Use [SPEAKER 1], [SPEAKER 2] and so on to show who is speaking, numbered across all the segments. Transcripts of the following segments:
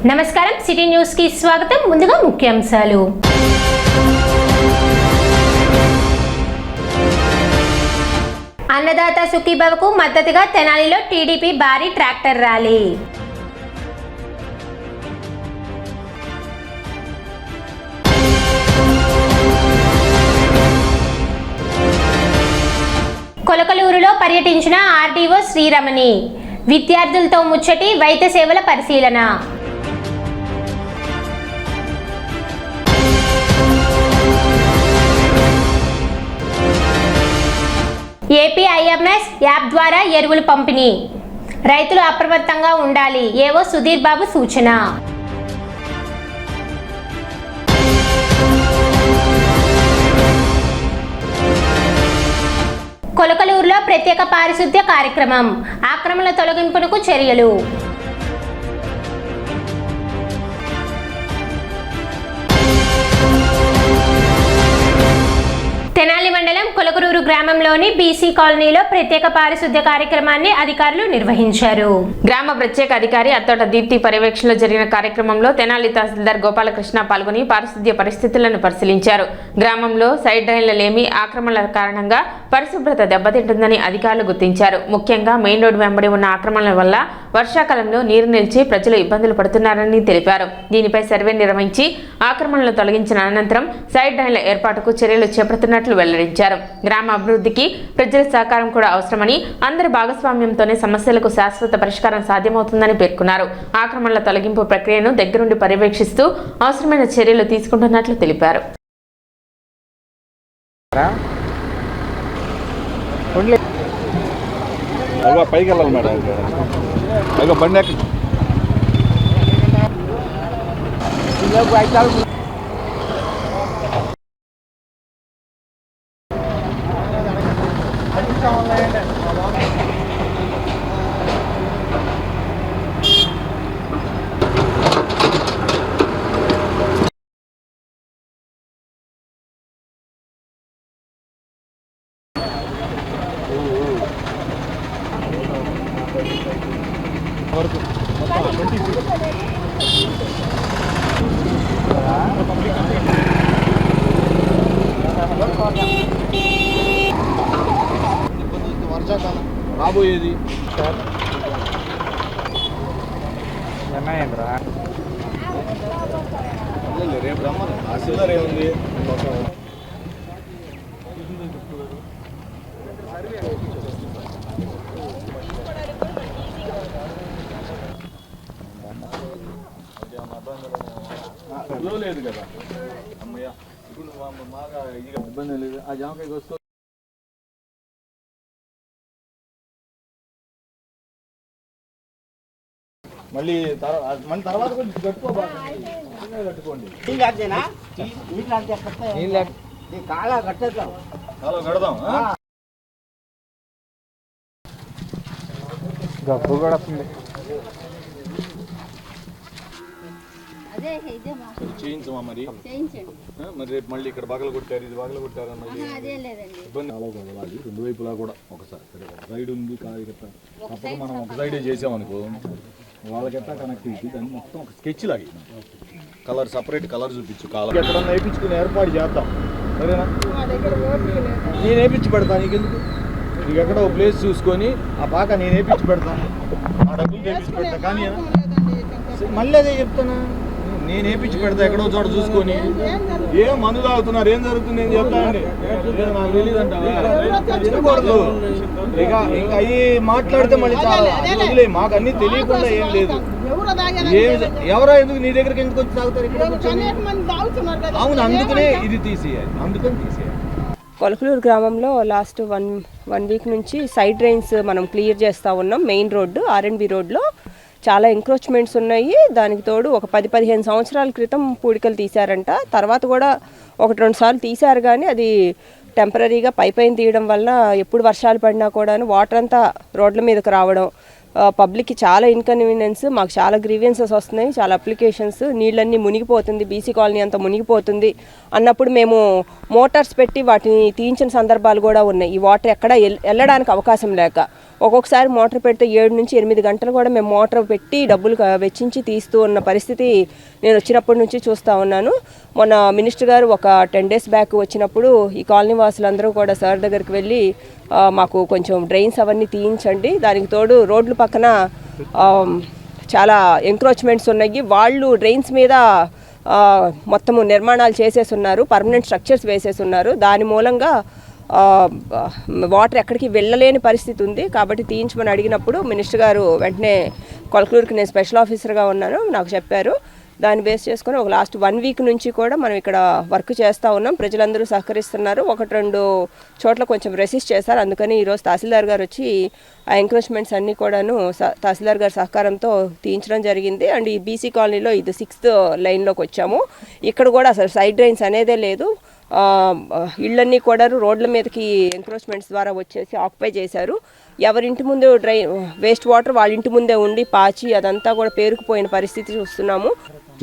[SPEAKER 1] నమస్కారం city news కి స్వాగతం. ముందుగా ముఖ్యాంశాలు. అన్నదాత సుఖీభవకు మద్దతుగా తెనాలిలో టీడీపీ భారీ ట్రాక్టర్ ర్యాలీ. కొలకలూరులో పర్యటించిన ఆర్డీఓ శ్రీరమణి. విద్యార్థులతో ముచ్చటి, వైద్య సేవల పరిశీలన. ఏపీఐఎంఎస్ యాప్ ద్వారా ఎరువులు పంపిణీ. రైతులు అప్రమత్తంగా ఉండాలి. ఏవో సుధీర్ బాబు సూచన. కొలకలూరులో ప్రత్యేక పారిశుద్ధ్య కార్యక్రమం. ఆక్రమణల తొలగింపునకు చర్యలు. తెనాలి మండలం కొలకలూరు గ్రామంలోని బీసీ కాలనీలో ప్రత్యేక పారిశుద్ధ్య కార్యక్రమాన్ని అధికారులు నిర్వహించారు.
[SPEAKER 2] గ్రామ ప్రత్యేక అధికారి అత్తోట దీప్తి పర్యవేక్షణలో జరిగిన కార్యక్రమంలో తెనాలి తహసీల్దార్ గోపాలకృష్ణ పాల్గొని పారిశుద్ధ్య పరిస్థితులను పరిశీలించారు. గ్రామంలో సైడ్ డ్రైన్ల లేమి, ఆక్రమణల కారణంగా పరిశుభ్రత దెబ్బతింటుందని అధికారులు గుర్తించారు. ముఖ్యంగా మెయిన్ రోడ్డు వెంబడి ఉన్న ఆక్రమణల వల్ల వర్షాకాలంలో నీరు నిలిచి ప్రజలు ఇబ్బందులు పడుతున్నారని తెలిపారు. దీనిపై సర్వే నిర్వహించి ఆక్రమణలు తొలగించిన అనంతరం సైడ్ డ్రైన్ల ఏర్పాటుకు చర్యలు చేపడుతున్నట్లు వెల్లడించారు. గ్రామ అభివృద్ధికి ప్రజల సహకారం కూడా అవసరమని, అందరి భాగస్వామ్యంతోనే సమస్యలకు శాశ్వత పరిష్కారం సాధ్యమవుతుందని పేర్కొన్నారు. ఆక్రమణల తొలగింపు ప్రక్రియను దగ్గరుండి పర్యవేక్షిస్తూ అవసరమైన చర్యలు తీసుకుంటున్నట్లు తెలిపారు.
[SPEAKER 3] రాబోయేది రేపు రమ్మని తహసీల్దార్ ఏముంది లేదు కదా అమ్మయ్య. ఇప్పుడు బాగా ఇబ్బంది లేదు. ఆ జామకాయకి వస్తూ మళ్ళీ తర్వాత కొంచెం కట్టుకోండి. కడదాం. గప్పు కూడా చేయించమా మరి రేపు మళ్ళీ ఇక్కడ బాగలు కొట్టారు, ఇది బాగలు కొట్టారు అన్నది ఇబ్బంది. రెండు వైపులా కూడా ఒకసారి ఒక సైడ్ ఉంది తప్పక మనం ఒక సైడే చేసామనుకో వాళ్ళకెట్టా కనెక్టివిటీ దాన్ని మొత్తం ఒక స్కెచ్ లాగి కలర్ సపరేట్ కలర్ చూపించు. కాలం ఎక్కడన్నా వేయించుకుని ఏర్పాటు చేద్దాం. సరేనా? నేను వేయించి పెడతాను. నీకెందుకు? నీకు ఎక్కడ ఒక ప్లేస్ చూసుకొని ఆ పాక నేను వేయించి పెడతాను. ఆ డబ్బులు వేయించి పెడతా. కానీ మళ్ళీ అదే చెప్తాను, నేను వేయించి పెడతా ఎక్కడో చోట చూసుకొని. ఏం మందు తాగుతున్నారు, ఏం జరుగుతుంది ఏం చెప్తానండి. నాకు తెలియదంటావా? ఇంకా అవి మాట్లాడితే మళ్ళీ చాలా వదిలే. మాకు అన్ని తెలియకుండా ఏం లేదు. ఎవరో ఎందుకు నీ దగ్గరికి ఎందుకు వచ్చి తాగుతారు ఇక్కడ? అవును, అందుకనే ఇది తీసేయాలి. అందుకని తీసేయాలి.
[SPEAKER 4] కొలకలూరు గ్రామంలో లాస్ట్ వన్ వీక్ నుంచి సైడ్ డ్రైన్స్ మనం క్లియర్ చేస్తూ ఉన్నాం. మెయిన్ రోడ్డు ఆర్ఎండ్బి రోడ్లో చాలా ఎంక్రోచ్మెంట్స్ ఉన్నాయి. దానికి తోడు ఒక 10-15 సంవత్సరాల క్రితం పూడికలు తీశారంట. తర్వాత కూడా 1-2 సార్లు తీశారు, కానీ అది టెంపరీగా పైపైన తీయడం వల్ల ఎప్పుడు వర్షాలు పడినా కూడా వాటర్ అంతా రోడ్ల మీదకి రావడం, పబ్లిక్కి చాలా ఇన్కన్వీనియన్స్, మాకు చాలా గ్రీవియన్సెస్ వస్తున్నాయి, చాలా అప్లికేషన్స్, నీళ్ళన్నీ మునిగిపోతుంది, బీసీ కాలనీ అంతా మునిగిపోతుంది అన్నప్పుడు మేము మోటార్స్ పెట్టి వాటిని తీయించిన సందర్భాలు కూడా ఉన్నాయి. ఈ వాటర్ ఎక్కడ వెళ్ళడానికి అవకాశం లేక ఒక్కొక్కసారి మోటార్ పెడితే 7 నుంచి 8 గంటలు కూడా మేము మోటార్ పెట్టి డబ్బులు వెచ్చించి తీస్తూ ఉన్న పరిస్థితి నేను వచ్చినప్పటి నుంచి చూస్తూ ఉన్నాను. మొన్న మినిస్టర్ గారు ఒక 10 days బ్యాక్ వచ్చినప్పుడు ఈ కాలనీ వాసులందరూ కూడా సార్ దగ్గరికి వెళ్ళి మాకు కొంచెం డ్రైన్స్ అవన్నీ తీయించండి, దానికి తోడు రోడ్ల పక్కన చాలా ఎంక్రోచ్మెంట్స్ ఉన్నాయి, వాళ్ళు డ్రైన్స్ మీద మొత్తము నిర్మాణాలు చేసేసి ఉన్నారు, పర్మనెంట్ స్ట్రక్చర్స్ వేసేసి ఉన్నారు, దాని మూలంగా వాటర్ ఎక్కడికి వెళ్ళలేని పరిస్థితి ఉంది కాబట్టి తీయించమని అడిగినప్పుడు మినిస్టర్ గారు వెంటనే కొలకలూరుకి నేను స్పెషల్ ఆఫీసర్గా ఉన్నాను నాకు చెప్పారు. దాన్ని బేస్ చేసుకొని ఒక లాస్ట్ 1 week నుంచి కూడా మనం ఇక్కడ వర్క్ చేస్తూ ఉన్నాం. ప్రజలందరూ సహకరిస్తున్నారు. 1-2 చోట్ల కొంచెం రెసిస్ట్ చేశారు, అందుకని ఈరోజు తహసీల్దార్ గారు వచ్చి ఆ ఎంక్రోచ్మెంట్స్ అన్నీ కూడాను తహసీల్దార్ గారి సహకారంతో తీయించడం జరిగింది. అండ్ ఈ బీసీ కాలనీలో ఇది 6th లైన్లోకి వచ్చాము. ఇక్కడ కూడా అసలు సైడ్ డ్రైన్స్ అనేదే లేదు, ఇళ్ళన్నీ కూడా రోడ్ల మీదకి ఎంక్రోచ్మెంట్స్ ద్వారా వచ్చేసి ఆక్యుపై చేశారు. ఎవరింటి ముందు వేస్ట్ వాటర్ వాళ్ళ ఇంటి ముందే ఉండి పాచి అదంతా కూడా పేరుకుపోయిన పరిస్థితి చూస్తున్నాము.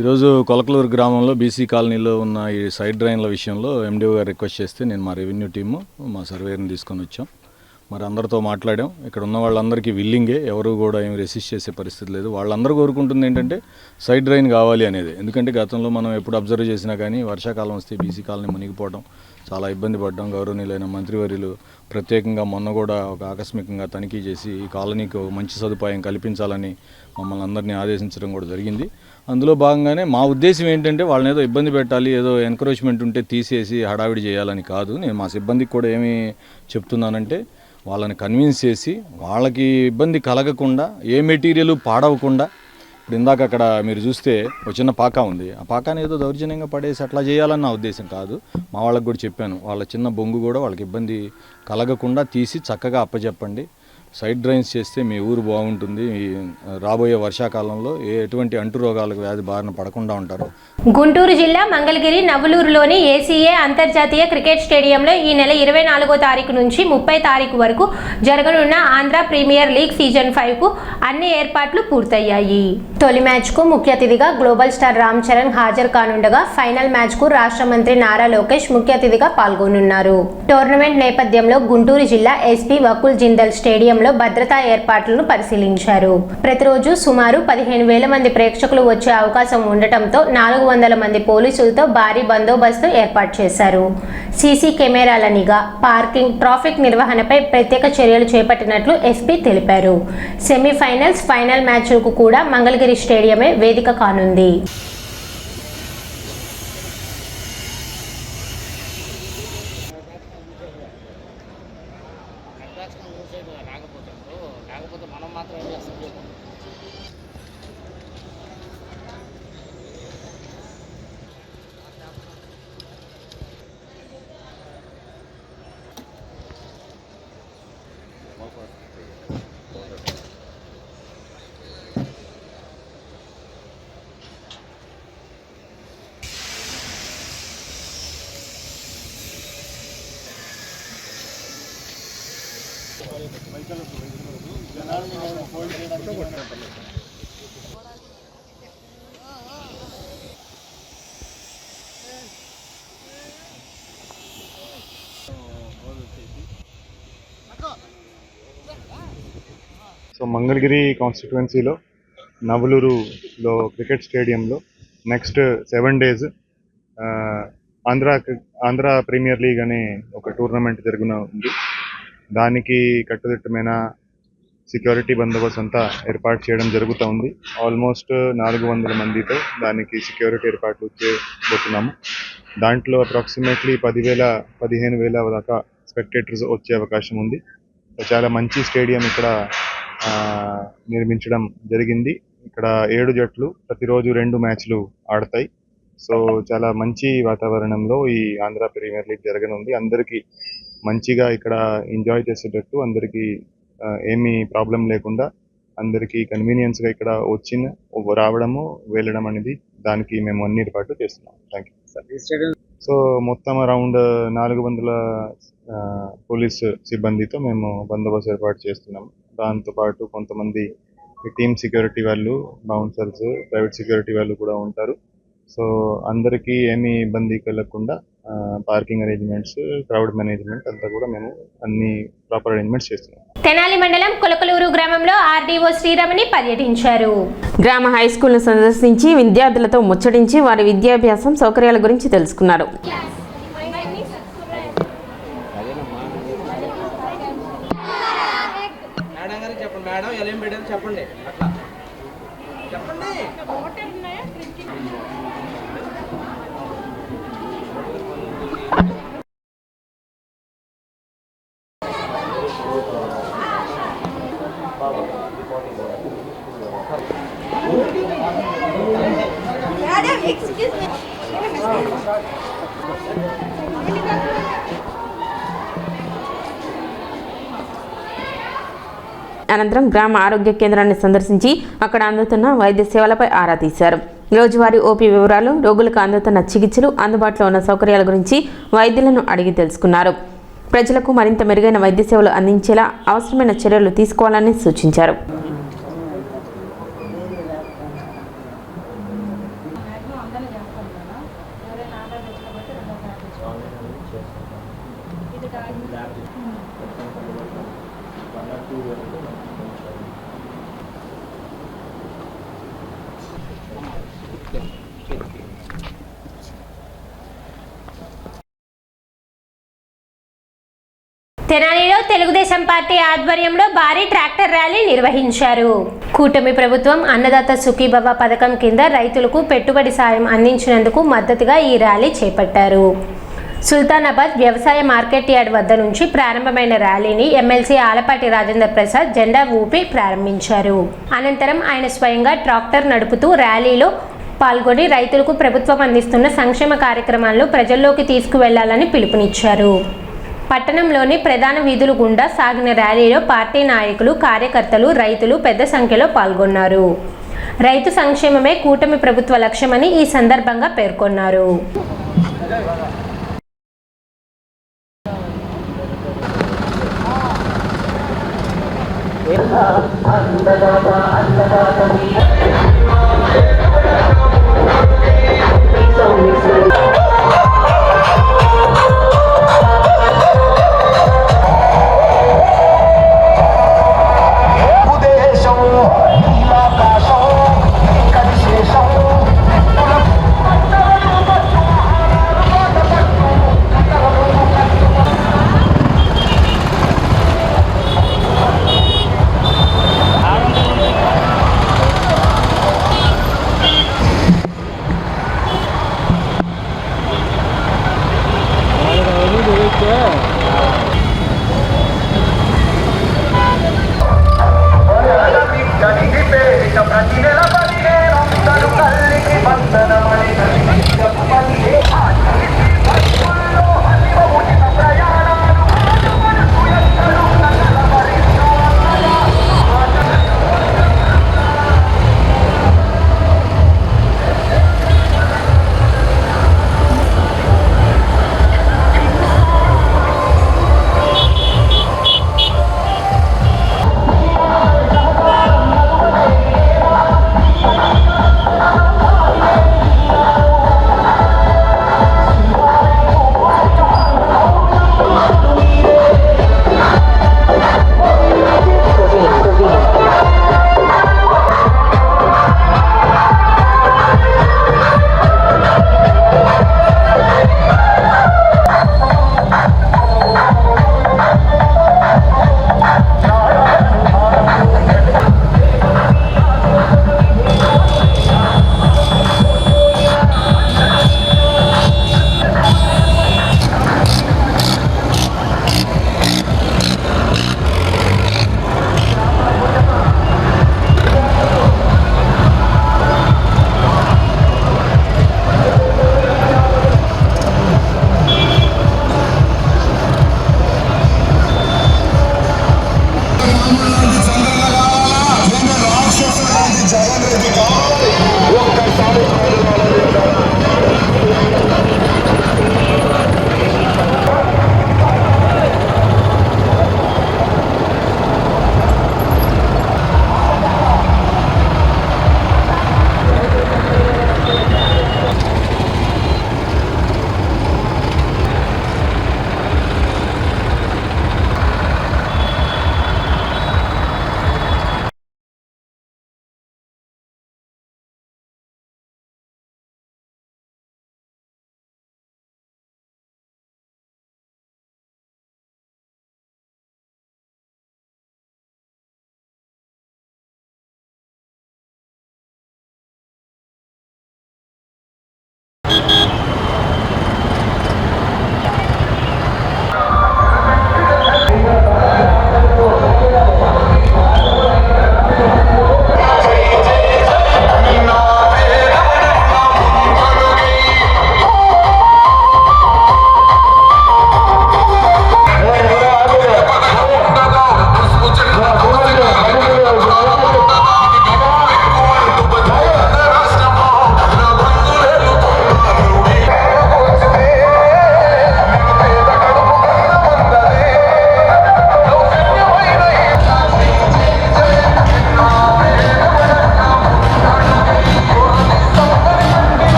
[SPEAKER 3] ఈరోజు కొలకలూరు గ్రామంలో బీసీ కాలనీలో ఉన్న ఈ సైడ్ డ్రైన్ల విషయంలో ఎండిఓ గారు రిక్వెస్ట్ చేస్తే నేను మా రెవెన్యూ టీము మా సర్వేర్ని తీసుకొని వచ్చాం. మరి అందరితో మాట్లాడాం. ఇక్కడ ఉన్న వాళ్ళందరికీ విల్లింగే, ఎవరు కూడా ఏమి రెసిస్ట్ చేసే పరిస్థితి లేదు. వాళ్ళందరూ కోరుకుంటుంది ఏంటంటే సైడ్ డ్రైన్ కావాలి అనేది. ఎందుకంటే గతంలో మనం ఎప్పుడు అబ్జర్వ్ చేసినా కానీ వర్షాకాలం వస్తే బీసీ కాలనీ మునిగిపోవడం చాలా ఇబ్బంది పడ్డాం. గౌరవనీయులైన మంత్రివర్యులు ప్రత్యేకంగా మొన్న కూడా ఒక ఆకస్మికంగా తనిఖీ చేసి ఈ కాలనీకి ఒక మంచి సదుపాయం కల్పించాలని మమ్మల్ని అందరినీ ఆదేశించడం కూడా జరిగింది. అందులో భాగంగానే మా ఉద్దేశం ఏంటంటే వాళ్ళని ఏదో ఇబ్బంది పెట్టాలి, ఏదో ఎన్కరేజ్మెంట్ ఉంటే తీసేసి హడావిడి చేయాలని కాదు. నేను మా సిబ్బందికి కూడా ఏమి చెప్తున్నానంటే వాళ్ళని కన్విన్స్ చేసి వాళ్ళకి ఇబ్బంది కలగకుండా, ఏ మెటీరియల్ పాడవకుండా, ఇప్పుడు ఇందాక అక్కడ మీరు చూస్తే ఒక చిన్న పాక ఉంది, ఆ పాకాని ఏదో దౌర్జన్యంగా పడేసి అట్లా చేయాలని నా ఉద్దేశం కాదు. మా వాళ్ళకి కూడా చెప్పాను, వాళ్ళ చిన్న బొంగు కూడా వాళ్ళకి ఇబ్బంది కలగకుండా తీసి చక్కగా అప్పచెప్పండి. సైడ్ డ్రైన్స్ చేస్తే మీ ఊరు బాగుంటుంది, రాబోయే వర్షాకాలంలో ఎటువంటి అంటురోగాలకు వ్యాధి బారిన పడకుండా ఉంటారు.
[SPEAKER 1] గుంటూరు జిల్లా మంగళగిరి నవలూరులోని ఏసీఏ అంతర్జాతీయ క్రికెట్ స్టేడియంలో ఈ నెల 24వ తారీఖు నుంచి 30 తారీఖు వరకు జరగనున్న ఆంధ్ర ప్రీమియర్ లీగ్ సీజన్ 5కు అన్ని ఏర్పాట్లు పూర్తయ్యాయి. తొలి మ్యాచ్కు ముఖ్య అతిథిగా గ్లోబల్ స్టార్ రామ్ చరణ్ హాజరు కానుండగా ఫైనల్ మ్యాచ్కు రాష్ట్ర మంత్రి నారా లోకేష్ ముఖ్య అతిథిగా పాల్గొనున్నారు. టోర్నమెంట్ నేపథ్యంలో గుంటూరు జిల్లా ఎస్పీ వకుల్ జిందల్ స్టేడియం భద్రతా ఏర్పాట్లను పరిశీలించారు. ప్రతిరోజు సుమారు 15,000 మంది ప్రేక్షకులు వచ్చే అవకాశం ఉండటంతో 400 మంది పోలీసులతో భారీ బందోబస్తు ఏర్పాటు చేశారు. సీసీ కెమెరాల నిఘా, పార్కింగ్, ట్రాఫిక్ నిర్వహణపై ప్రత్యేక చర్యలు చేపట్టినట్లు ఎస్పీ తెలిపారు. సెమీఫైనల్స్, ఫైనల్ మ్యాచ్లకు కూడా మంగళగిరి స్టేడియమే వేదిక కానుంది.
[SPEAKER 5] సో మంగళగిరి కాన్స్టిట్యువెన్సీలో నవలూరులో క్రికెట్ స్టేడియంలో next 7 days Andhra premier league అనే ఒక టోర్నమెంట్ జరుగుతుంది. దానికి కట్టుదిట్టమైన సెక్యూరిటీ బందోబస్తు అంతా ఏర్పాటు చేయడం జరుగుతూ ఉంది. ఆల్మోస్ట్ 400 మందితో దానికి సెక్యూరిటీ ఏర్పాట్లు చేయబోతున్నాము. దాంట్లో అప్రాక్సిమేట్లీ 10,000-15,000 దాకా స్పెక్టేటర్స్ వచ్చే అవకాశం ఉంది. చాలా మంచి స్టేడియం ఇక్కడ నిర్మించడం జరిగింది. ఇక్కడ 7 జట్లు ప్రతిరోజు 2 మ్యాచ్లు ఆడతాయి. సో చాలా మంచి వాతావరణంలో ఈ ఆంధ్ర ప్రీమియర్ లీగ్ జరగనుంది. అందరికీ మంచిగా ఇక్కడ ఎంజాయ్ చేసేటట్టు, అందరికీ ఏమీ ప్రాబ్లం లేకుండా, అందరికీ కన్వీనియన్స్గా ఇక్కడ రావడము వెళ్ళడం అనేది దానికి మేము అన్ని ఏర్పాట్లు చేస్తున్నాం. Thank you. సో మొత్తం అరౌండ్ 400 పోలీస్ సిబ్బందితో మేము బందోబస్తు ఏర్పాటు చేస్తున్నాము. దాంతోపాటు కొంతమంది టీమ్ సెక్యూరిటీ వాళ్ళు, బౌన్సర్స్, ప్రైవేట్ సెక్యూరిటీ వాళ్ళు కూడా ఉంటారు. సో అందరికీ ఏమీ ఇబ్బంది కలగకుండా పార్కింగ్ అరేంజ్మెంట్స్, క్రౌడ్ మేనేజ్మెంట్ అంతా కూడా మేము అన్ని ప్రాపర్ అరేంజ్మెంట్స్ చేస్తున్నాం.
[SPEAKER 1] తెనాలి మండలం కొలకలూరు గ్రామంలో ఆర్డీఓ శ్రీరమణి పర్యటించారు.
[SPEAKER 2] గ్రామ హై స్కూల్ను సందర్శించి విద్యార్థులతో ముచ్చటించి వారి విద్యాభ్యాసం సౌకర్యాల గురించి తెలుసుకున్నారు. అనంతరం గ్రామ ఆరోగ్య కేంద్రాన్ని సందర్శించి అక్కడ అందుతున్న వైద్య సేవలపై ఆరా తీశారు. రోజువారీ ఓపీ వివరాలు, రోగులకు అందుతున్న చికిత్సలు, అందుబాటులో ఉన్న సౌకర్యాల గురించి వైద్యులను అడిగి తెలుసుకున్నారు. ప్రజలకు మరింత మెరుగైన వైద్య సేవలు అందించేలా అవసరమైన చర్యలు తీసుకోవాలని సూచించారు.
[SPEAKER 1] తెనాలిలో తెలుగుదేశం పార్టీ ఆధ్వర్యంలో భారీ ట్రాక్టర్ ర్యాలీ నిర్వహించారు. కూటమి ప్రభుత్వం అన్నదాత సుఖీభవ పథకం కింద రైతులకు పెట్టుబడి సాయం అందించినందుకు మద్దతుగా ఈ ర్యాలీ చేపట్టారు. సుల్తానాబాద్ వ్యవసాయ మార్కెట్ యార్డ్ వద్ద నుంచి ప్రారంభమైన ర్యాలీని ఎమ్మెల్సీ ఆలపాటి రాజేందర్ ప్రసాద్ జెండా ఊపి ప్రారంభించారు. అనంతరం ఆయన స్వయంగా ట్రాక్టర్ నడుపుతూ ర్యాలీలో పాల్గొని రైతులకు ప్రభుత్వం అందిస్తున్న సంక్షేమ కార్యక్రమాలను ప్రజల్లోకి తీసుకువెళ్లాలని పిలుపునిచ్చారు. పట్టణంలోని ప్రధాన వీధులు గుండా సాగిన ర్యాలీలో పార్టీ నాయకులు, కార్యకర్తలు, రైతులు పెద్ద సంఖ్యలో పాల్గొన్నారు. రైతు సంక్షేమమే కూటమి ప్రభుత్వ లక్ష్యమని ఈ సందర్భంగా పేర్కొన్నారు.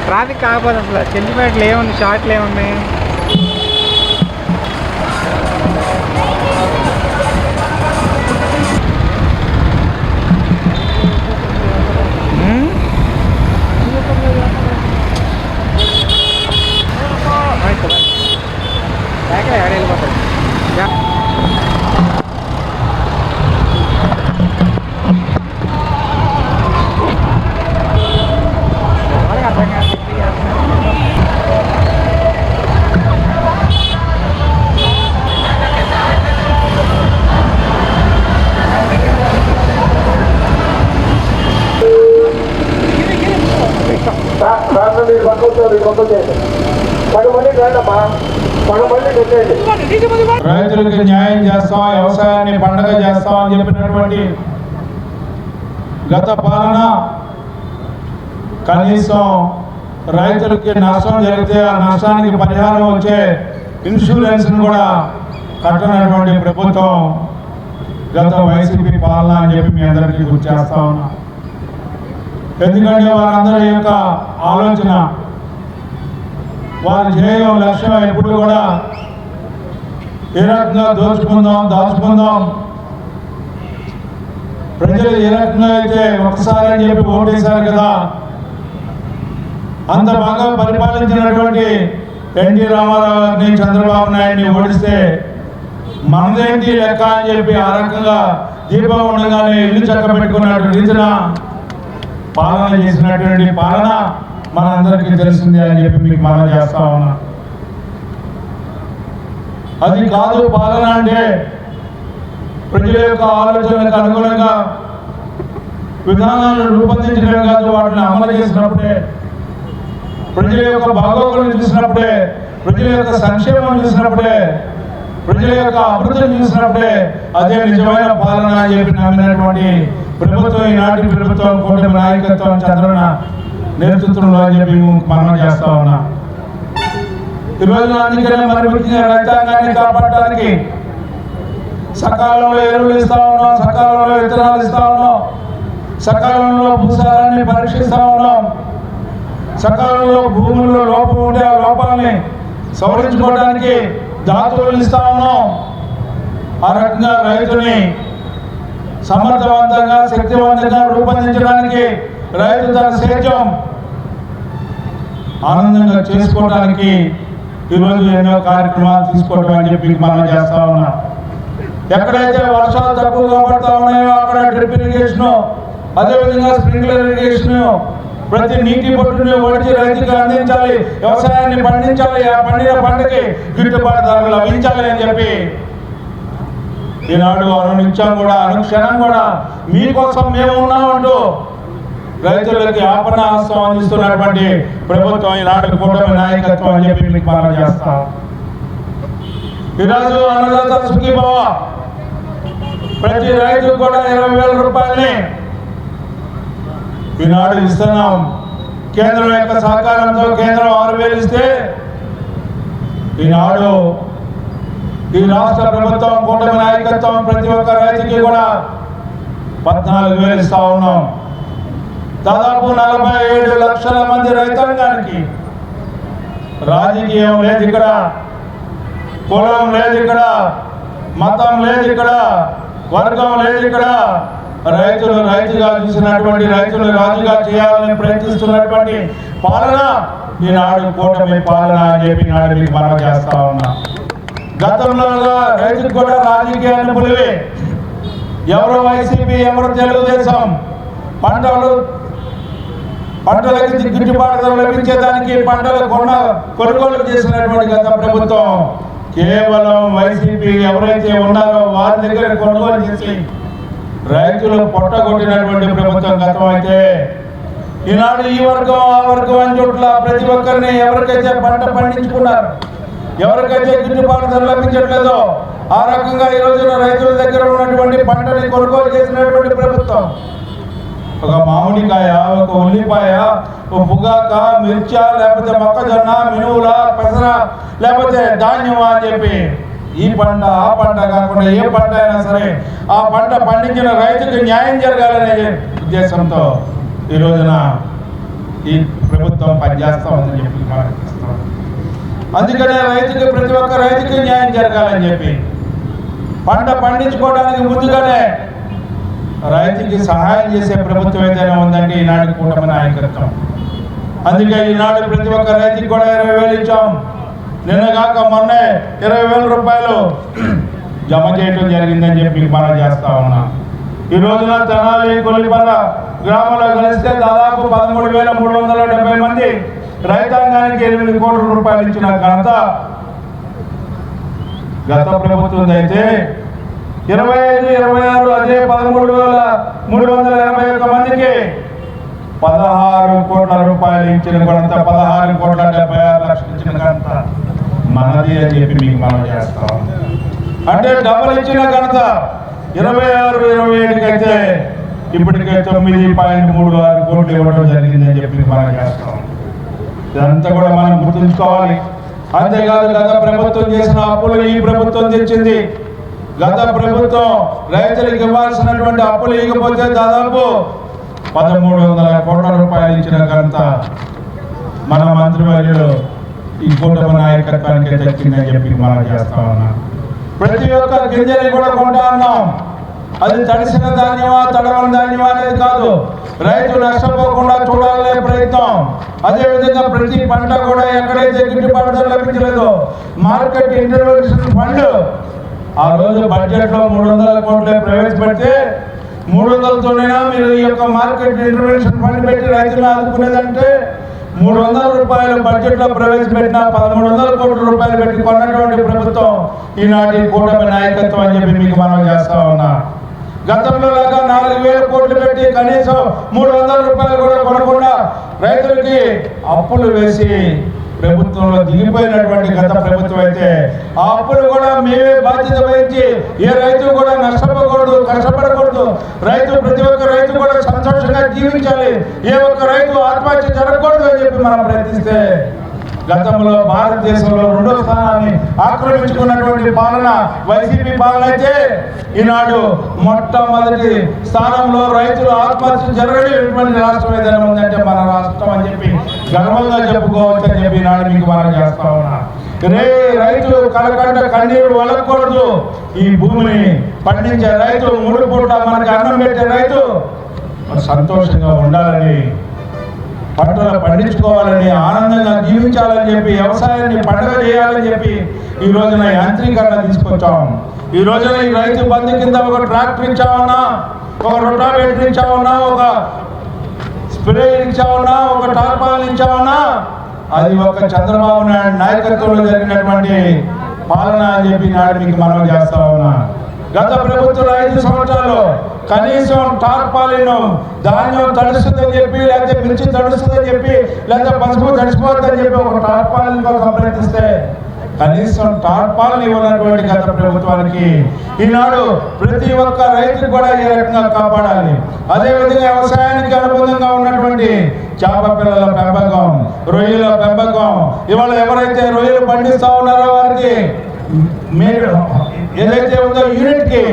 [SPEAKER 6] ట్రాఫిక్ కాకపోతే అసలు చెంచుపేటలో ఏముంది, షార్ట్లు ఏమున్నాయి?
[SPEAKER 7] రైతులకు న్యాయం చేస్తాం, వ్యవసాయాన్ని పండగ చేస్తాం అని చెప్పినటువంటి గత పాలన కనీసం రైతులకి నష్టం జరిగితే ఆ నష్టానికి పరిహారం వచ్చే ఇన్సూరెన్స్ను కూడా కట్టనటువంటి ప్రభుత్వం గత వైసీపీ పాలన అని చెప్పి మీ అందరికీ గుర్తు చేస్తా ఉన్నా. ఎందుకంటే వారందరి యొక్క ఆలోచన, వారి ధ్యేయం, లక్ష్యం ఎప్పుడు కూడా ఏ రకంగా దాచుకుందాం, ప్రజలు ఏ రకంగా అయితే ఒకసారి అని చెప్పి ఓటేశారు కదా, అంత బాగా పరిపాలించినటువంటి ఎన్టీ రామారావు గారిని, చంద్రబాబు నాయుడిని ఓడిస్తే మనదేంటి లెక్క అని చెప్పి ఆ రకంగా దీపం ఉండగానే ఇల్లు చక్కబెట్టుకున్నటువంటి రీతిన పాలన చేసినటువంటి పాలన మనందరికీ తెలిసిందే అని చెప్పి మీకు మనం చేస్తా ఉన్నా. అది కాదు పాలన అంటే ప్రజల యొక్క ఆలోచనలకు అనుగుణంగా విధానాలను రూపొందించడమే కాదు, వాటిని అమలు చేసినప్పుడే, ప్రజల యొక్క బాగోగులను చూసినప్పుడే, ప్రజల యొక్క సంక్షేమం చూసినప్పుడే, ప్రజల యొక్క అభివృద్ధిని చూసినప్పుడే అదే నిజమైన పాలన అని చెప్పి నమ్మినటువంటి ప్రభుత్వం ఈనాటి ప్రభుత్వం, కూటమి నాయకత్వం, చంద్రన్న నేతృత్వంలో అని చెప్పి మనం చేస్తా ఉన్నా. ఈరోజు అందుకనే మరి ముఖ్యంగా రైతాంగాన్ని కాపాడటానికి సకాలంలో ఎరువులు ఇస్తా ఉన్నాం, సకాలంలో విత్తనాలు ఇస్తా ఉన్నాం, సకాలంలో భూసారాన్ని పరీక్షిస్తా ఉన్నాం, సకాలంలో భూముల్లో లోపం ఉంటే ఆ లోపాలని సవరించుకోవడానికి దాతలు ఇస్తా ఉన్నాం. ఆ రకంగా రైతుని సమర్థవంతంగా, శక్తివంతంగా రూపొందించడానికి, రైతు తన సేద్యం ఆనందంగా చేసుకోవడానికి ఈరోజు ఎన్నో కార్యక్రమాలు తీసుకోవడం అని చెప్పి మనం చేస్తా ఉన్నాం. ఎక్కడైతే వర్షాలు తక్కువగా పడతా ఉన్నాయో అక్కడ డ్రిప్ ఇరిగేషన్, అదేవిధంగా స్ప్రింక్లర్ ఇరిగేషన్, ప్రతి నీటి బొట్టుని ఒడిచి రైతుకి అందించాలి, వ్యవసాయాన్ని పండించాలి, ఆ పండిన పంటకి గిట్టుబాటు ధరలు లభించాలి అని చెప్పి ఈనాడు అనునిత్యం కూడా, అనుక్షణం కూడా మీకోసం మేము ఉన్నామంటూ రైతులకి ఆపణ హస్తం అందిస్తున్నటువంటి ప్రభుత్వం ఈనాడు కూటమి నాయకత్వం అని చెప్పి మీకు మనం చేస్తాం. ఈరోజు అన్నదాత సుఖీభవ, ప్రతి రైతుకు కూడా 20,000 రూపాయలని ఈనాడు ఇస్తున్నాం. కేంద్రం యొక్క సహకారంతో కేంద్రం 6,000 ఇస్తే ఈనాడు ఈ రాష్ట్ర ప్రభుత్వం, కూటమి నాయకత్వం ప్రతి ఒక్క రైతుకి కూడా 14,000 ఇస్తా ఉన్నాం. దాదాపు 47 లక్షల మంది రైతాంగానికి రాజకీయం లేదు ఇక్కడ, కులం లేదు ఇక్కడ, మతం లేదు ఇక్కడ, వర్గం లేదు ఇక్కడ. రైతులు రైతుగా చూసినటువంటి, రైతులు రాజుగా చేయాలని ప్రయత్నిస్తున్నటువంటి పాలన ఈనాడు కూటమి పాలన అని చెప్పి నాడు మీకు మనం చేస్తా ఉన్నా. గతంలో రైతుకు కూడా రాజకీయాన్ని పులివే, ఎవరు వైసీపీ, ఎవరు తెలుగుదేశం, పంటలకి గిట్టుబాటు ధర లభించేదానికి పంటలు కొనుగోలు చేసినటువంటి గత ప్రభుత్వం కేవలం వైసీపీ ఎవరైతే ఉన్నారో వారి దగ్గర కొనుగోలు చేసి రైతులు పొట్టగొట్టినటువంటి ప్రభుత్వం గతం అయితే, ఈనాడు ఈ వర్గం ఆ వర్గం అని చోట్ల ప్రతి ఒక్కరిని ఎవరికైతే పంట పండించుకున్నారు, ఎవరికైతే గిట్టుబాటు ధర లభించట్లేదో ఆ రకంగా ఈ రోజున రైతుల దగ్గర ఉన్నటువంటి పంటని కొనుగోలు చేసినటువంటి ప్రభుత్వం ఒక మామిడికాయ, ఒక ఉల్లిపాయ, ఒక పొగాక, మిర్చా, లేకపోతే మొక్కజొన్న, మినువుల, పెసర, లేకపోతే ధాన్యం అని చెప్పి ఈ పంట ఆ పంట కాకుండా ఏ పంట అయినా సరే ఆ పంట పండించిన రైతుకి న్యాయం జరగాలనే ఉద్దేశంతో ఈ రోజున ఈ ప్రభుత్వం పనిచేస్తూ ఉందని చెప్పి మనం చేస్తాం. అందుకనే రైతుకి ప్రతి ఒక్క రైతుకి న్యాయం జరగాలని చెప్పి పంట పండించుకోవడానికి ముందుగానే రైతుకి సహాయం చేసే ప్రభుత్వం ఏదైనా ఉందంటే ఈనాడు కూటమి నాయకత్వం. అందుకే ఈనాడు ప్రతి ఒక్క రైతుకి కూడా 20,000 ఇచ్చాం. నిన్నగాక మొన్నే 20,000 రూపాయలు జమ చేయడం జరిగిందని చెప్పి మనం చేస్తా ఉన్నాం. ఈ రోజున తెనాలి కొల్లిపర్ర గ్రామంలో కలిస్తే దాదాపు 13,370 మంది రైతాంగానికి 8 కోట్ల రూపాయలు ఇచ్చిన ఘనత గత ప్రభుత్వం అయితే 25, 26 అదే 13,381 మందికి 16 కోట్ల రూపాయలు ఇచ్చిన ఘనత, 16,76,00,000 ఇచ్చిన ఘనత మనది అని చెప్పి మీకు మనం చేస్తాం. అంటే డబల్ ఇచ్చిన ఘనత 26, 27 అయితే ఇప్పటికే 9.36 కోట్లు ఇవ్వడం జరిగిందని చెప్పి మనం చేస్తాం. ఇదంతా కూడా మనం గుర్తుంచుకోవాలి. అంతేకాదు గత ప్రభుత్వం చేసిన అప్పులు ఈ ప్రభుత్వం తెచ్చింది. గత ప్రభుత్వం రైతులకు ఇవ్వాల్సినటువంటి అప్పులు ఇవ్వకపోతే దాదాపు 1,300 కోట్ల రూపాయలు ఇచ్చిన ఘనత మన మంత్రివర్యులు ఈ కూటమి నాయకత్వానికి దక్కిందని చెప్పి మనం చేస్తా ఉన్నాం. ప్రతి ఒక్క గింజని కూడా కొంటా ఉన్నాం. అది తడిసిన ధాన్యమా తడవని ధాన్యమా అనేది కాదు, రైతు నష్టపోకుండా చూడాలనే ప్రయత్నం. అదేవిధంగా ప్రతి పంట కూడా ఎక్కడైతే గిట్టుబాటు ధర లభించలేదో మార్కెట్ ఇంటర్వెన్షన్ ఫండ్ ఆ రోజు బడ్జెట్లో 300 కోట్లే ప్రవేశపెడితే 300తోనైనా మీరు ఈ యొక్క మార్కెట్ ఇంటర్వెన్షన్ ఫండ్ పెట్టి రైతులను ఆదుకునేదంటే 300 రూపాయలు బడ్జెట్లో ప్రవేశపెట్టిన 1,300 కోట్ల రూపాయలు పెట్టి కొన్నటువంటి ప్రభుత్వం ఈనాటి కూటమి నాయకత్వం అని చెప్పి మీకు మనం చేస్తా ఉన్నా. గతంలో లాగా 4,000 కోట్లు పెట్టి కనీసం 300 రూపాయలు కూడా కొనకుండా రైతులకి అప్పులు వేసి ప్రభుత్వంలో దిగిపోయినటువంటి గత ప్రభుత్వం అయితే ఆ అప్పులు కూడా మేమే బాధ్యత వహించి ఏ రైతు కూడా నష్టపోకూడదు, కష్టపడకూడదు, ప్రతి ఒక్క రైతు కూడా సంతోషంగా జీవించాలి, ఏ ఒక్క రైతు ఆత్మహత్య జరగకూడదు అని చెప్పి మనం ప్రయత్నిస్తే గతంలో భారతదేశంలో 2వ స్థానాన్ని ఆక్రమించుకున్నటువంటి పాలన వైసీపీ పాలన అయితే ఈనాడు మొట్టమొదటి స్థానంలో రైతులు ఆత్మహత్య జరగలేనటువంటి రాష్ట్రం ఏదైనా ఉందంటే మన రాష్ట్రం అని చెప్పి గర్వంగా చెప్పుకోవచ్చు అని చెప్పి ఈనాడు మీకు మనం చేస్తా ఉన్నా. రైతు కలకంట కన్నీరు వలకూడదు, ఈ భూమిని పండించే రైతు 3 పూట మనకి అన్నం పెట్టే రైతు సంతోషంగా ఉండాలని, పంటలు పండించుకోవాలని, ఆనందంగా జీవించాలని చెప్పి వ్యవసాయాన్ని పండుగ చేయాలని చెప్పి ఈ రోజున యాంత్రీకరణ తీసుకొచ్చాం. ఈ రోజున ఈ రైతు బంధు కింద ఒక ట్రాక్టర్ ఇచ్చామన్నా, ఒక రొటావేటర్ ఇచ్చామన్నా, ఒక స్ప్రే ఇచ్చామన్నా, ఒక టార్పాల్ ఇచ్చామన్నా, అది ఒక చంద్రబాబు నాయుడు నాయకత్వంలో జరిగినటువంటి పాలన అని చెప్పి నాడు మీకు మనం చేస్తా ఉన్నా. గత ప్రభుత్వం 5 సంవత్సరాలు కనీసం టార్పాలిన్ ధాన్యం తడుస్తుందని చెప్పి, లేకపోతే మిర్చి తడుస్తుందని చెప్పి, లేకపోతే పసుపు తడిసిపోతుందని చెప్పి ఒక టార్పాలిన్ కోసం ప్రయత్నిస్తే కనీసం టార్పాలిన్ ఇవ్వనటువంటి గత ప్రభుత్వానికి ఈనాడు ప్రతి ఒక్క రైతు కూడా ఏ రకంగా కాపాడాలి. అదేవిధంగా వ్యవసాయానికి అనుబంధంగా ఉన్నటువంటి చేప పిల్లల పెంపకం, రొయ్యల పెంపకం, ఇవాళ ఎవరైతే రొయ్యలు పండిస్తా ఉన్నారో వారికి మీరు ఏదైతే ఉందో యూనిట్కి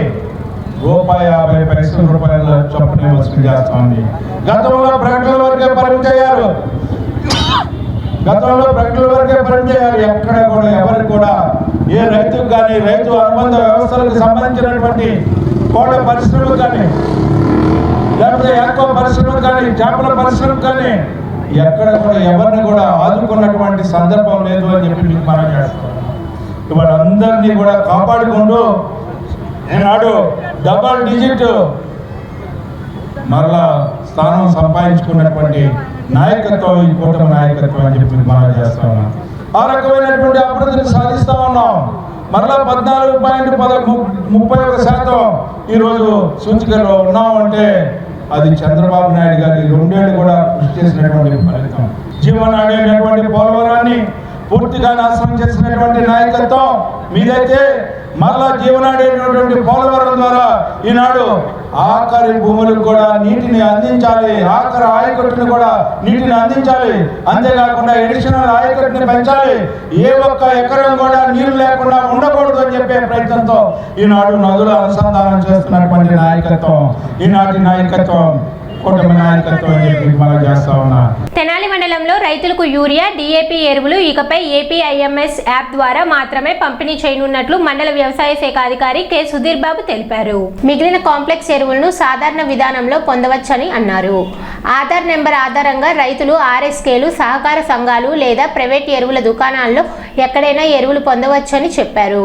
[SPEAKER 7] ₹50 చొప్పున వసూలు చేస్తా ఉంది. గతంలో ప్రకటనల వరకే పరిమితయ్యారు. ఎక్కడ కూడా ఎవరికి కూడా ఏ రైతుకు కానీ, రైతు అనుబంధ వ్యవస్థలకు సంబంధించినటువంటి కోళ్ళ పరిశ్రమకు కానీ, లేకపోతే ఎక్కువ పరిశ్రమకు కానీ, చేపల పరిశ్రమకు కానీ ఎక్కడ కూడా ఎవరిని కూడా ఆదుకున్నటువంటి సందర్భం లేదు అని చెప్పి మీకు మనం చేస్తాం. వాళ్ళందరినీ కూడా కాపాడుకుంటూ ఈనాడు డబల్ డిజిట్ మరలా స్థానం సంపాదించుకున్నటువంటి నాయకత్వం ఈ కూటమి నాయకత్వం అని చెప్పి మనం చేస్తా ఉన్నాం. ఆ రకమైనటువంటి అభివృద్ధిని సాధిస్తా ఉన్నాం. మరలా 14.31% ఈరోజు సూచికలో ఉన్నామంటే అది చంద్రబాబు నాయుడు గారి 2 ఏళ్ళు కూడా కృషి చేసినటువంటి ఫలితం. జీవనాడి అనేటువంటి పోలవరాన్ని పూర్తిగా నాశనం చేసినటువంటి నాయకత్వం మీదైతే మరలా జీవనాడైనటువంటి పోలవరం ద్వారా ఈనాడు ఆఖరి భూములకు కూడా నీటిని అందించాలి, ఆఖరి ఆయకట్టుని కూడా నీటిని అందించాలి. అంతేకాకుండా ఎడిషనల్ ఆయకట్టుని పెంచాలి. ఏ ఒక్క ఎకరం కూడా నీరు లేకుండా ఉండకూడదు అని చెప్పే ప్రయత్నంతో ఈనాడు నదుల అనుసంధానం చేస్తున్నటువంటి నాయకత్వం ఈనాటి నాయకత్వం. కూటమి నాయకత్వం అని చెప్పి మనం చేస్తా ఉన్నా.
[SPEAKER 1] తెనాలి మండలంలో రైతులకు యూరియా, DAP ఎరువులు ఇకపై APIMS యాప్ ద్వారా మాత్రమే పంపిణీ చేయనున్నట్లు మండల వ్యవసాయ శాఖ అధికారి కె సుధీర్ బాబు తెలిపారు. మిగిలిన కాంప్లెక్స్ ఎరువులను సాధారణ విధానంలో పొందవచ్చని అన్నారు. ఆధార్ నెంబర్ ఆధారంగా రైతులు RSKలు, సహకార సంఘాలు లేదా ప్రైవేట్ ఎరువుల దుకాణాల్లో ఎక్కడైనా ఎరువులు పొందవచ్చని చెప్పారు.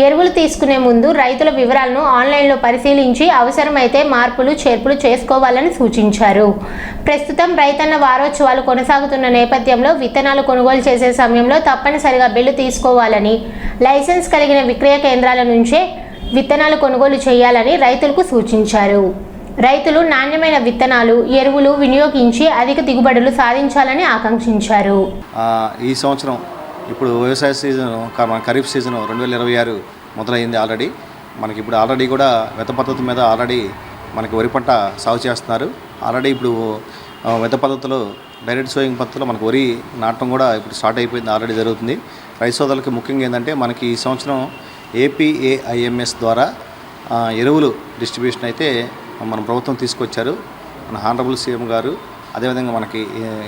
[SPEAKER 1] ఎరువులు తీసుకునే ముందు రైతుల వివరాలను ఆన్లైన్లో పరిశీలించి అవసరమైతే మార్పులు చేర్పులు చేసుకోవాలని సూచించారు. ప్రస్తుతం రైతన్న వారోత్సవాలు కొనసాగుతున్న నేపథ్యంలో విత్తనాలు కొనుగోలు చేసే సమయంలో తప్పనిసరిగా బిల్లు తీసుకోవాలని, లైసెన్స్ కలిగిన విక్రయ కేంద్రాల నుంచే విత్తనాలు కొనుగోలు చేయాలని రైతులకు సూచించారు. రైతులు నాణ్యమైన విత్తనాలు, ఎరువులు వినియోగించి అధిక దిగుబడులు సాధించాలని ఆకాంక్షించారు.
[SPEAKER 8] ఈ సంవత్సరం ఇప్పుడు వ్యవసాయ సీజన్ ఖరీఫ్ సీజన్ 2026 మొదలైంది. మనకి ఇప్పుడు ఆల్రెడీ కూడా వెత పద్ధతి మీద మనకి వరి పంట సాగు చేస్తున్నారు. ఇప్పుడు వెత పద్ధతిలో డైరెక్ట్ సోయింగ్ పద్ధతిలో మనకు వరి నాటడం కూడా ఇప్పుడు స్టార్ట్ అయిపోయింది, జరుగుతుంది. రైతు సోదరులకు ముఖ్యంగా ఏంటంటే మనకి ఈ సంవత్సరం APIMS ద్వారా ఎరువులు డిస్ట్రిబ్యూషన్ అయితే మన ప్రభుత్వం తీసుకొచ్చారు. మన హానరబుల్ CM గారు, అదేవిధంగా మనకి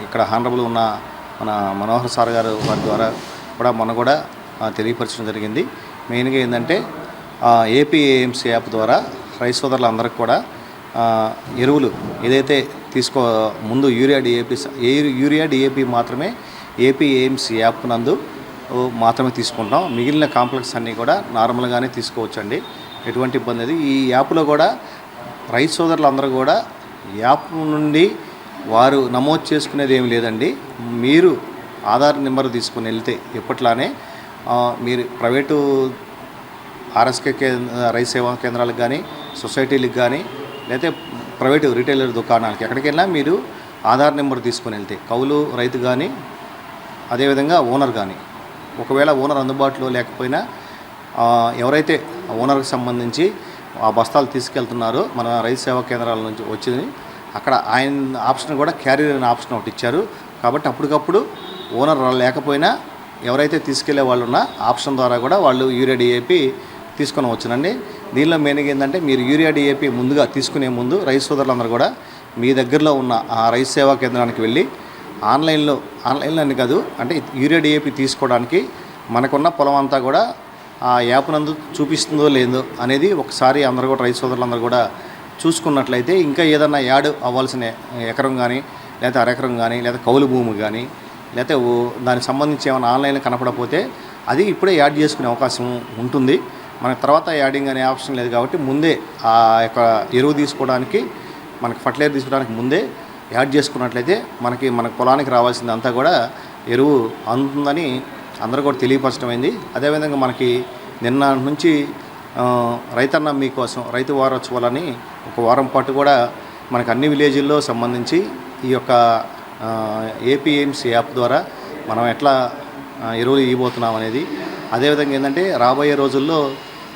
[SPEAKER 8] ఇక్కడ హానరబుల్ ఉన్న మన మనోహర్ సార్ గారు వారి ద్వారా కూడా మొన్న కూడా తెలియపరచడం జరిగింది. మెయిన్గా ఏంటంటే APIMS యాప్ ద్వారా రైతు సోదరులందరికీ కూడా ఎరువులు ఏదైతే ముందు యూరియా DAP మాత్రమే APIMS యాప్ నందు మాత్రమే తీసుకుంటాం. మిగిలిన కాంప్లెక్స్ అన్నీ కూడా నార్మల్గానే తీసుకోవచ్చండి, ఎటువంటి ఇబ్బంది లేదు. ఈ యాప్లో కూడా రైతు సోదరులందరూ కూడా యాప్ నుండి వారు నమోదు చేసుకునేది ఏమి లేదండి. మీరు ఆధార్ నెంబర్ తీసుకుని వెళ్తే ఎప్పట్లానే మీరు ప్రైవేటు RSK రైతు సేవా కేంద్రాలకు కానీ, సొసైటీలకు కానీ, లేకపోతే ప్రైవేటు రిటైలర్ దుకాణాలకి ఎక్కడికైనా మీరు ఆధార్ నెంబర్ తీసుకుని వెళ్తే కౌలు రైతు కానీ, అదేవిధంగా ఓనర్ కానీ, ఒకవేళ ఓనర్ అందుబాటులో లేకపోయినా ఎవరైతే ఓనర్కి సంబంధించి ఆ బస్తాలు తీసుకెళ్తున్నారో మన రైతు సేవా కేంద్రాల నుంచి వచ్చింది, అక్కడ ఆయన ఆప్షన్ కూడా క్యారియర్ అనే ఆప్షన్ ఒకటి ఇచ్చారు. కాబట్టి అప్పటికప్పుడు ఓనర్ లేకపోయినా ఎవరైతే తీసుకెళ్లే వాళ్ళు ఉన్న ఆప్షన్ ద్వారా కూడా వాళ్ళు యూరియా DAP తీసుకొని వచ్చునండి. దీనిలో మెయిన్గా ఏంటంటే మీరు యూరియా DAP ముందుగా తీసుకునే ముందు రైతు సోదరులందరూ కూడా మీ దగ్గరలో ఉన్న ఆ రైతు సేవా కేంద్రానికి వెళ్ళి ఆన్లైన్లో అని కాదు, అంటే యూరియా DAP తీసుకోవడానికి మనకున్న పొలం అంతా కూడా ఆ యాప్ నందు చూపిస్తుందో లేదో అనేది ఒకసారి అందరూ కూడా రైతు సోదరులందరూ కూడా చూసుకున్నట్లయితే ఇంకా ఏదన్నా యాడ్ అవ్వాల్సిన ఎకరం కానీ, లేకపోతే అరెకరం కానీ, లేదా కౌలు భూమి కానీ, లేకపోతే దానికి సంబంధించి ఏమైనా ఆన్లైన్లో కనపడకపోతే అది ఇప్పుడే యాడ్ చేసుకునే అవకాశం ఉంటుంది. మనకి తర్వాత యాడింగ్ అనే ఆప్షన్ లేదు కాబట్టి ముందే ఆ యొక్క ఎరువు తీసుకోవడానికి, మనకి ఫర్టిలైజర్ తీసుకోవడానికి ముందే యాడ్ చేసుకున్నట్లయితే మన పొలానికి రావాల్సింది అంతా కూడా ఎరువు అందుతుందని అందరూ కూడా తెలియపరచడమైంది. అదేవిధంగా మనకి నిన్న నుంచి రైతన్న మీకోసం రైతు వారోత్సవాలని ఒక వారం పాటు కూడా మనకు అన్ని విలేజ్ల్లో సంబంధించి ఈ యొక్క APIMS యాప్ ద్వారా మనం ఎట్లా ఎరువులు ఇవ్వబోతున్నాం అనేది, అదేవిధంగా ఏంటంటే రాబోయే రోజుల్లో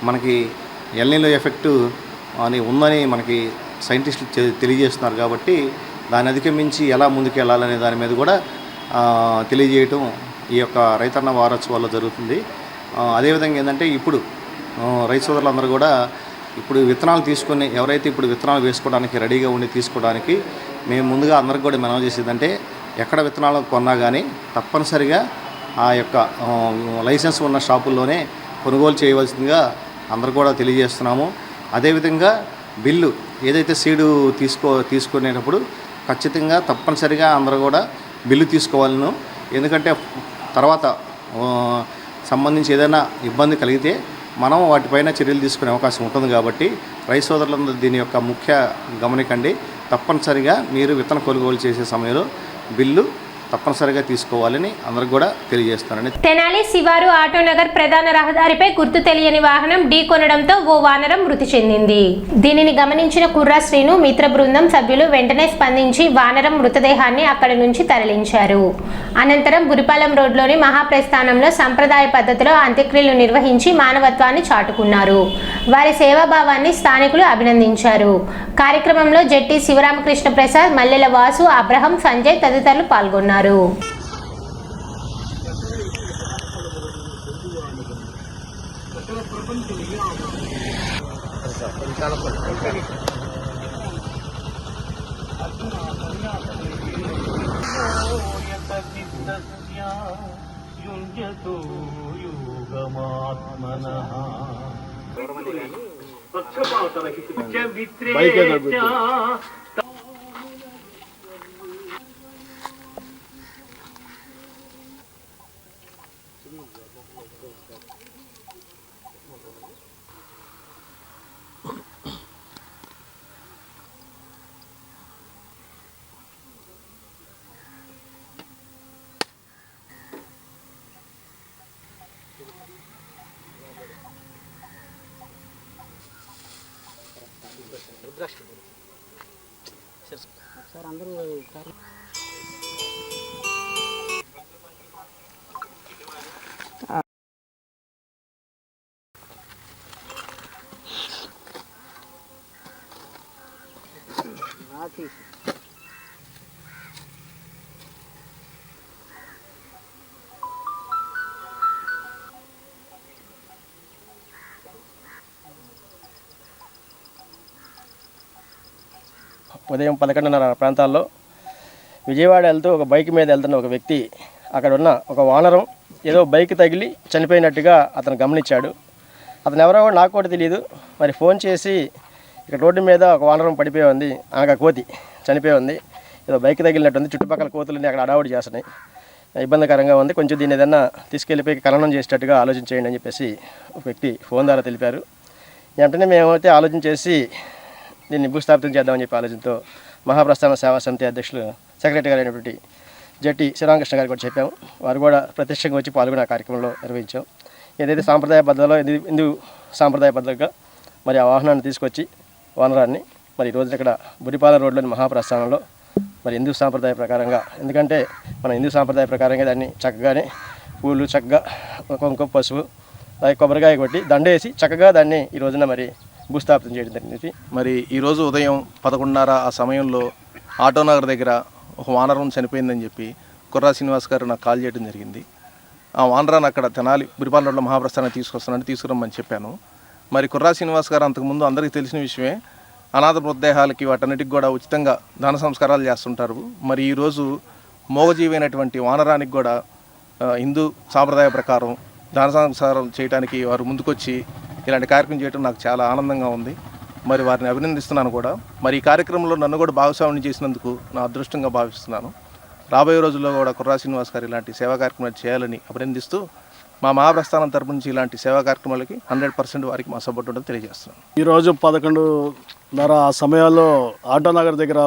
[SPEAKER 8] మనకి ఎల్ నినో ఎఫెక్ట్ అని ఉందని మనకి సైంటిస్టులు తెలియజేస్తున్నారు. కాబట్టి దాన్ని అధిగమించి ఎలా ముందుకు వెళ్ళాలనే దాని మీద కూడా తెలియజేయటం ఈ యొక్క రైతన్న వారోత్సవాల్లో జరుగుతుంది. అదేవిధంగా ఏంటంటే ఇప్పుడు రైతు సోదరులందరూ కూడా ఇప్పుడు విత్తనాలు తీసుకొని ఎవరైతే ఇప్పుడు విత్తనాలు వేసుకోవడానికి రెడీగా ఉండి తీసుకోవడానికి మేము ముందుగా అందరికి కూడా మనవి చేసేదంటే ఎక్కడ విత్తనాలు కొన్నా కానీ తప్పనిసరిగా ఆ యొక్క లైసెన్స్ ఉన్న షాపుల్లోనే కొనుగోలు చేయవలసిందిగా అందరూ కూడా తెలియజేస్తున్నాము. అదేవిధంగా బిల్లు ఏదైతే సీడు తీసుకునేటప్పుడు ఖచ్చితంగా తప్పనిసరిగా అందరూ కూడా బిల్లు తీసుకోవాలను. ఎందుకంటే తర్వాత సంబంధించి ఏదైనా ఇబ్బంది కలిగితే మనం వాటిపైన చర్యలు తీసుకునే అవకాశం ఉంటుంది. కాబట్టి రైతు సోదరులందరూ దీని యొక్క ముఖ్య గమనికండి. తప్పనిసరిగా మీరు విత్తన కొనుగోలు చేసే సమయంలో బిల్లు తప్పనిసరిగా తీసుకోవాలని అందరికి కూడా తెలియజేస్తానని.
[SPEAKER 1] తెనాలి శివారు ఆటోనగర్ ప్రధాన రహదారిపై గుర్తు తెలియని వాహనం ఢీకొనడంతో ఓ వానరం మృతి చెందింది. దీనిని గమనించిన కుర్రా శ్రీను మిత్ర బృందం సభ్యులు వెంటనే స్పందించి వానరం మృతదేహాన్ని అక్కడి నుంచి తరలించారు. అనంతరం బురిపాలెం రోడ్లోని మహాప్రస్థానంలో సంప్రదాయ పద్ధతిలో అంత్యక్రియలు నిర్వహించి మానవత్వాన్ని చాటుకున్నారు. వారి సేవాభావాన్ని స్థానికులు అభినందించారు. కార్యక్రమంలో జెట్టి శివరామకృష్ణ ప్రసాద్, మల్లెల వాసు, అబ్రహం, సంజయ్ తదితరులు పాల్గొన్నారు.
[SPEAKER 9] ఉదయం 11:30 ప్రాంతాల్లో విజయవాడ వెళ్తూ ఒక బైక్ మీద వెళ్తున్న ఒక వ్యక్తి అక్కడ ఉన్న ఒక వానరం ఏదో బైక్ తగిలి చనిపోయినట్టుగా అతను గమనించాడు. అతను ఎవరో నాకు కూడా తెలియదు. మరి ఫోన్ చేసి ఇక్కడ రోడ్డు మీద ఒక వానరం పడిపోయి ఉంది, అనగా కోతి చనిపోయి ఉంది, ఏదో బైక్ తగిలినట్టుంది, చుట్టుపక్కల కోతులని అక్కడ అడావుడి చేస్తున్నాయి, ఇబ్బందికరంగా ఉంది, కొంచెం దీన్ని ఏదన్నా తీసుకెళ్ళిపోయి ఖననం చేసేటట్టుగా ఆలోచించేయండి అని చెప్పేసి ఒక వ్యక్తి ఫోన్ ద్వారా తెలిపారు. వెంటనే మేమైతే ఆలోచన చేసి దీన్ని భూస్థాపితం చేద్దామని చెప్పి ఆలోచనతో మహాప్రస్థాన సేవా సమితి అధ్యక్షులు సెక్రటరీ గారు అయినటువంటి జట్టి శ్రీరామకృష్ణ గారికి కూడా చెప్పాము. వారు కూడా ప్రత్యక్షంగా వచ్చి పాల్గొనే కార్యక్రమంలో నిర్వహించాం. ఏదైతే సాంప్రదాయ పద్ధతిలో హిందూ సాంప్రదాయ పద్ధతిగా మరి ఆ వాహనాన్ని తీసుకొచ్చి వానరాన్ని మరి ఈ రోజున ఇక్కడ బురిపాలెం రోడ్లోని మహాప్రస్థానంలో మరి హిందూ సాంప్రదాయ ప్రకారంగా, ఎందుకంటే మన హిందూ సాంప్రదాయ ప్రకారంగా దాన్ని చక్కగానే పూలు చక్కగా కుంకుమ పసుపు అలాగే కొబ్బరికాయ కొట్టి దండేసి చక్కగా దాన్ని ఈ రోజున మరి భూస్థాపితం చేయడం జరిగింది.
[SPEAKER 10] మరి ఈరోజు ఉదయం 11:30 ఆ సమయంలో ఆటోనగర్ దగ్గర ఒక వానరం చనిపోయిందని చెప్పి కుర్రా శ్రీనివాస్ గారు నాకు కాల్ చేయడం జరిగింది. ఆ వానరాన్ని అక్కడ తెనాలి బురిపాలెం రోడ్లో మహాప్రస్థానాన్ని తీసుకురమ్మని చెప్పాను. మరి కుర్రా శ్రీనివాస్ గారు అంతకుముందు అందరికీ తెలిసిన విషయమే, అనాథ మృతదేహాలకి వాటన్నిటికి కూడా ఉచితంగా దాన సంస్కారాలు చేస్తుంటారు. మరి ఈరోజు మోగజీవైనటువంటి వానరానికి కూడా హిందూ సాంప్రదాయ ప్రకారం దాన సంస్కారం చేయడానికి వారు ముందుకొచ్చి ఇలాంటి కార్యక్రమం చేయడం నాకు చాలా ఆనందంగా ఉంది. మరి వారిని అభినందిస్తున్నాను కూడా. మరి ఈ కార్యక్రమంలో నన్ను కూడా భాగస్వామ్యం చేసినందుకు నా అదృష్టంగా భావిస్తున్నాను. రాబోయే రోజుల్లో కూడా కుర్రా శ్రీనివాస్ గారు ఇలాంటి సేవా కార్యక్రమాలు చేయాలని అభినందిస్తూ మా మహాప్రస్థానం తరపు నుంచి ఇలాంటి సేవా కార్యక్రమాలకి 100% వారికి మా సపోర్ట్ ఉంటుందని తెలియజేస్తున్నాను.
[SPEAKER 11] ఈరోజు 11:30 ఆ సమయాల్లో ఆటోనగర్ దగ్గర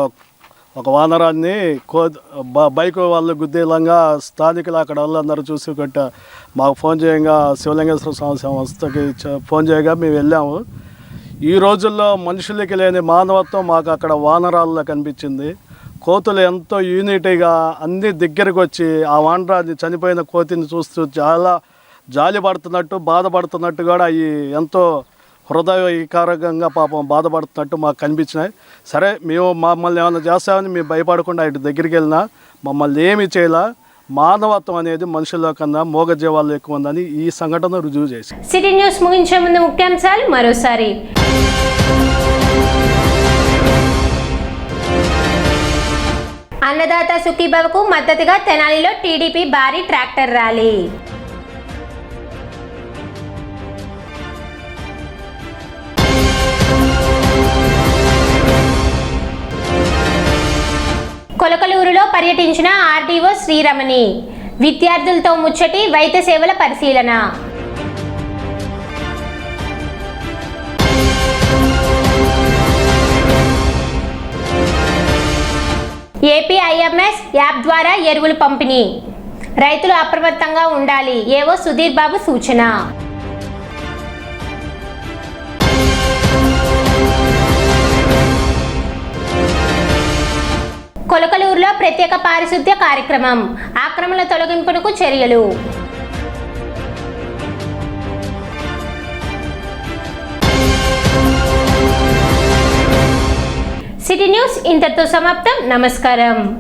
[SPEAKER 11] ఒక వానరాన్ని బైక్ వాళ్ళు గుద్దేలంగా స్థానికులు అక్కడ వాళ్ళందరూ చూసి మాకు ఫోన్ చేయగా శివలింగేశ్వర స్వామి సంస్థకి ఫోన్ చేయగా మేము వెళ్ళాము. ఈ రోజుల్లో మనుషులకి లేని మానవత్వం మాకు అక్కడ వానరాల్లో కనిపించింది. కోతులు ఎంతో యూనిటీగా అన్ని దగ్గరకు వచ్చి ఆ వానరాన్ని చనిపోయిన కోతిని చూస్తూ చాలా జాలి పడుతున్నట్టు బాధపడుతున్నట్టు కూడా అవి ఎంతో హృదయకారకంగా పాపం బాధపడుతున్నట్టు మాకు కనిపించినాయి. సరే మేము మమ్మల్ని ఏమైనా చేస్తామని మేము భయపడకుండా ఇటు దగ్గరికి వెళ్ళినా మమ్మల్ని ఏమి చేయాల, మానవత్వం అనేది మనుషుల్లో కన్నా మోగజీవాల్లో ఎక్కువ ఉందని ఈ సంఘటన రుజువు చేసి.
[SPEAKER 1] సిటీ న్యూస్ ముగించే ముందు ముఖ్యాంశాలు మరోసారి. అన్నదాత సుఖీభవకు మద్దతుగా తెనాలిలో టీడీపీ భారీ ట్రాక్టర్ ర్యాలీ. కొలకలూరులో పర్యటించిన ఆర్డీఓ శ్రీరమణి, విద్యార్థులతో ముచ్చటి, వైద్య సేవల పరిశీలన. ఏపీఐఎంఎస్ యాప్ ద్వారా ఎరువులు పంపిణీ, రైతులు అప్రమత్తంగా ఉండాలి, ఏవో సుధీర్ బాబు సూచన. కొలకలూరులో ప్రత్యేక పారిశుద్ధ్య కార్యక్రమం, ఆక్రమణల తొలగింపునకు చర్యలు. సిటీ న్యూస్ ఇంతటితో సమాప్తం. నమస్కారం.